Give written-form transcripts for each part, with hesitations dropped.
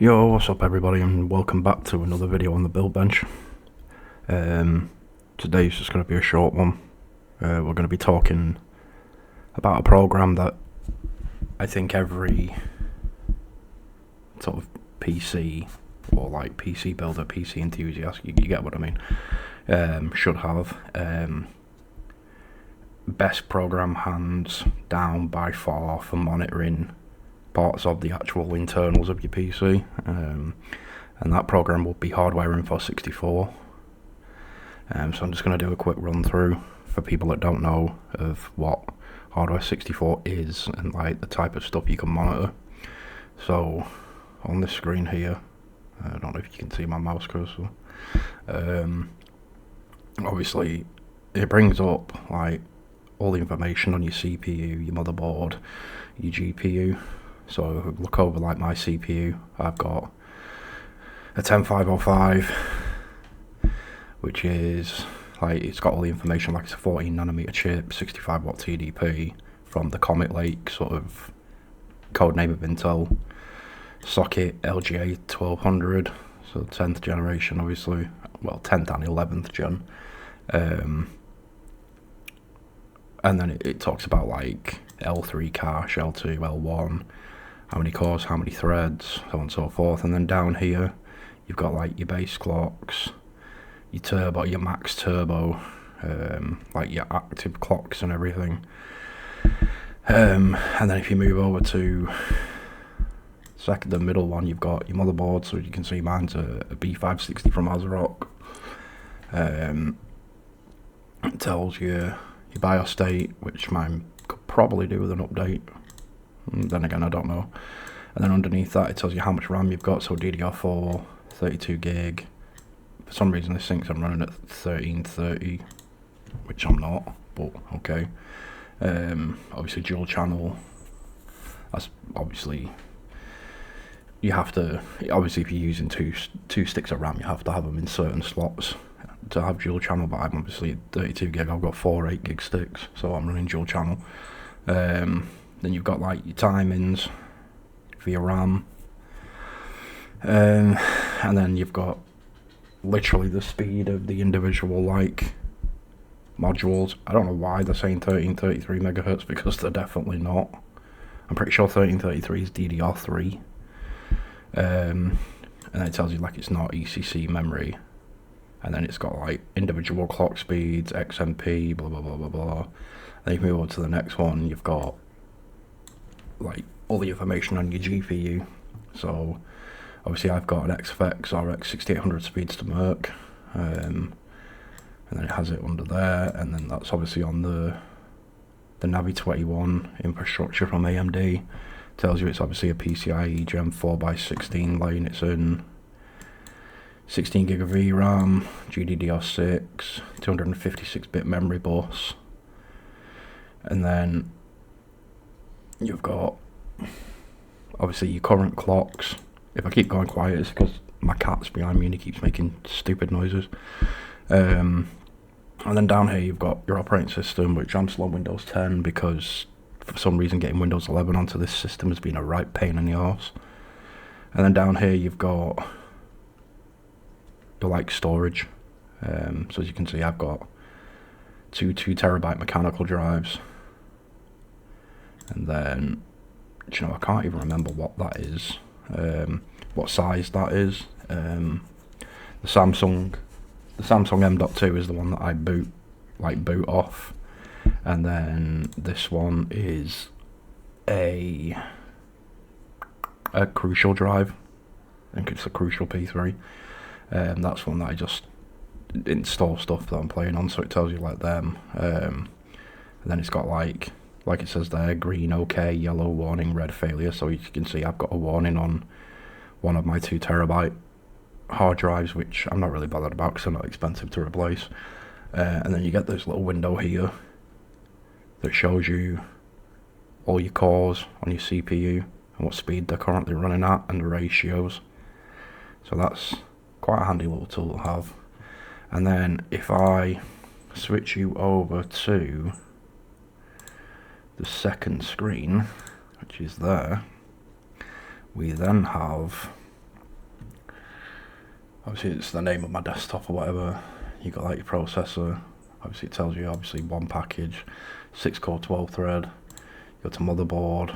Yo, what's up everybody, and welcome back to another video on the build bench. Today's just going to be a short one. We're going to be talking about a program that I think every sort of PC or like PC builder, PC enthusiast, you get what I mean, should have. Best program hands down by far for monitoring parts of the actual internals of your PC, and that program will be HWINFO 64. So I'm just going to do a quick run through for people that don't know of what Hardware 64 is and like the type of stuff you can monitor. So on this screen here, I don't know if you can see my mouse cursor, obviously it brings up like all the information on your CPU, your motherboard, your GPU. So look over like my CPU, I've got a 10505, which is like, it's got all the information, like it's a 14nm chip, 65 watt TDP from the Comet Lake sort of code name of Intel. Socket LGA 1200, so 10th generation obviously, well 10th and 11th gen. And then it talks about like L3 cache, L2, L1, how many cores, how many threads, so on and so forth. And then down here you've got like your base clocks, your turbo, your max turbo, like your active clocks and everything. And then if you move over to the middle one, you've got your motherboard. So you can see mine's a B560 from ASRock. It tells you your BIOS state, which mine could probably do with an update. Then again, I don't know. And then underneath that, it tells you how much RAM you've got. So DDR4, 32 gig. For some reason, this thinks I'm running at 1330, which I'm not, but okay. Obviously, dual channel. That's obviously, you have to, obviously if you're using two sticks of RAM, you have to have them in certain slots to have dual channel, but I'm obviously 32 gig, I've got 4 8 gig sticks, so I'm running dual channel. Then you've got like your timings for your RAM, and then you've got literally the speed of the individual like modules. I don't know why they're saying 1333 megahertz, because they're definitely not. I'm pretty sure 1333 is DDR3. And then it tells you like it's not ECC memory, and then it's got like individual clock speeds, XMP, blah blah blah blah blah. Then you move on to the next one, you've got like all the information on your GPU. So obviously I've got an XFX RX 6800 speeds to Merc, and then it has it under there, and then that's obviously on the Navi 21 infrastructure from AMD. Tells you it's obviously a PCIe Gen 4x16 lane, it's in 16 gig of VRAM, GDDR6, 256-bit memory bus. And then you've got obviously your current clocks. If I keep going quiet, it's because my cat's behind me and he keeps making stupid noises. And then down here you've got your operating system, which I'm still on Windows 10 because for some reason getting Windows 11 onto this system has been a right pain in the arse. And then down here you've got the like storage. So as you can see, I've got two 2TB mechanical drives. And then, you know, I can't even remember what that is, what size that is. The Samsung M.2 is the one that I boot off, and then this one is a Crucial drive. I think it's a Crucial P3. That's one that I just install stuff that I'm playing on, so it tells you like them. And then it's got like it says there, green okay, yellow warning, red failure. So you can see I've got a warning on one of my 2TB hard drives, which I'm not really bothered about because they're not expensive to replace. And then you get this little window here that shows you all your cores on your CPU and what speed they're currently running at and the ratios. So that's quite a handy little tool to have. And then if I switch you over to the second screen, which is there, we then have obviously it's the name of my desktop or whatever. You got like your processor. Obviously it tells you obviously one package, 6-core 12-thread. You go to motherboard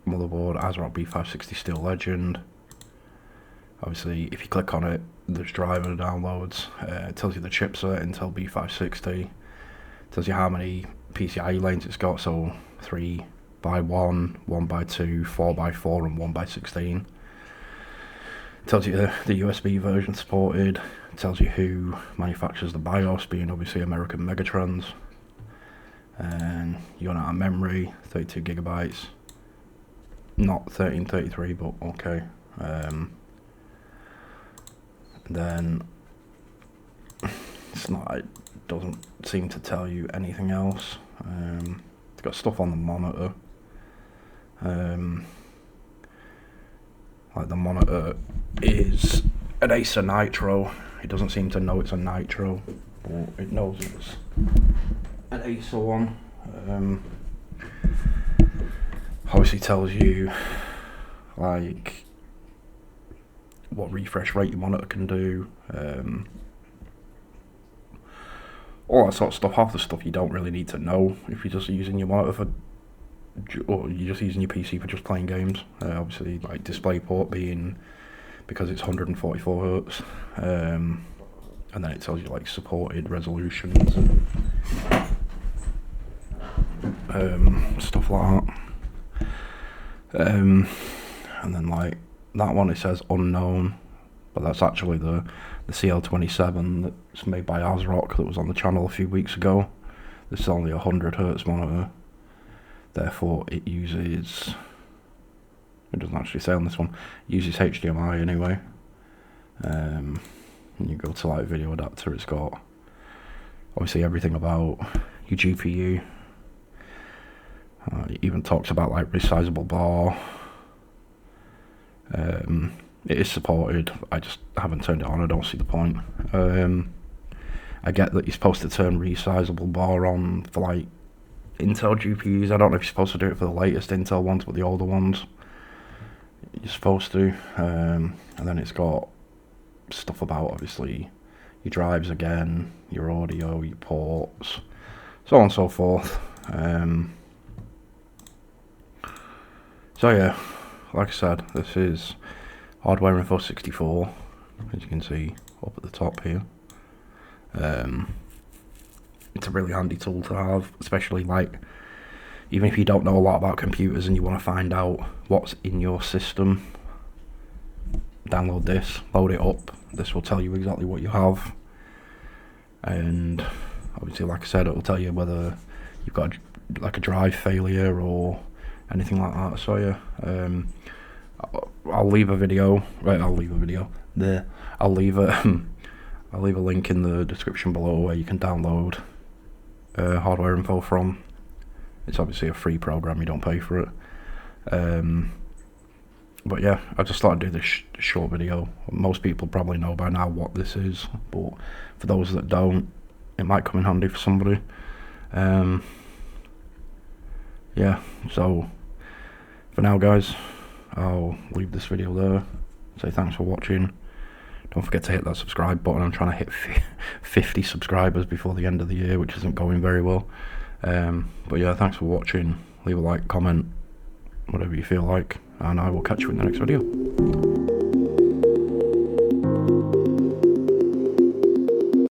ASRock B560 Steel Legend. Obviously if you click on it, there's driver downloads. It tells you the chipset, Intel B560. It tells you how many PCIe lanes it's got, so 3x1, 1x2, 4x4 and 1x16. It tells you the USB version supported. It tells you who manufactures the BIOS, being obviously American Megatrends. And you run out of memory, 32 gigabytes. Not 1333, but okay. Then it doesn't seem to tell you anything else. It's got stuff on the monitor. Like the monitor is an Acer Nitro. It doesn't seem to know it's a Nitro, but it knows it's an Acer one. Obviously tells you like what refresh rate your monitor can do, all that sort of stuff. Half the stuff you don't really need to know if you're just using your monitor for, or you're just using your PC for just playing games. Obviously, like DisplayPort being, because it's 144 hertz, and then it tells you like supported resolutions, stuff like that. And then like that one, it says unknown, but that's actually the CL27 that's made by ASRock that was on the channel a few weeks ago. This is only a 100 hertz monitor, therefore it uses, it doesn't actually say on this one, it uses HDMI anyway. And you go to like video adapter, it's got obviously everything about your GPU. It even talks about like resizable bar. It is supported, I just haven't turned it on, I don't see the point. I get that you're supposed to turn resizable bar on for like Intel GPUs. I don't know if you're supposed to do it for the latest Intel ones, but the older ones you're supposed to. And then it's got stuff about obviously your drives again, your audio, your ports, so on and so forth. So yeah, like I said, this is HWINFO 64, as you can see up at the top here. It's a really handy tool to have, especially like even if you don't know a lot about computers and you want to find out what's in your system. Download this, load it up. This will tell you exactly what you have, and obviously, like I said, it will tell you whether you've got like a drive failure or anything like that. So yeah, I'll leave a video. Right, I'll leave a link in the description below where you can download HWINFO from. It's obviously a free program, you don't pay for it. But yeah, I just thought I'd do this short video. Most people probably know by now what this is, but for those that don't, it might come in handy for somebody. Yeah, so for now guys, I'll leave this video there. Say thanks for watching. Don't forget to hit that subscribe button. I'm trying to hit 50 subscribers before the end of the year, which isn't going very well. But yeah, thanks for watching. Leave a like, comment, whatever you feel like, and I will catch you in the next video.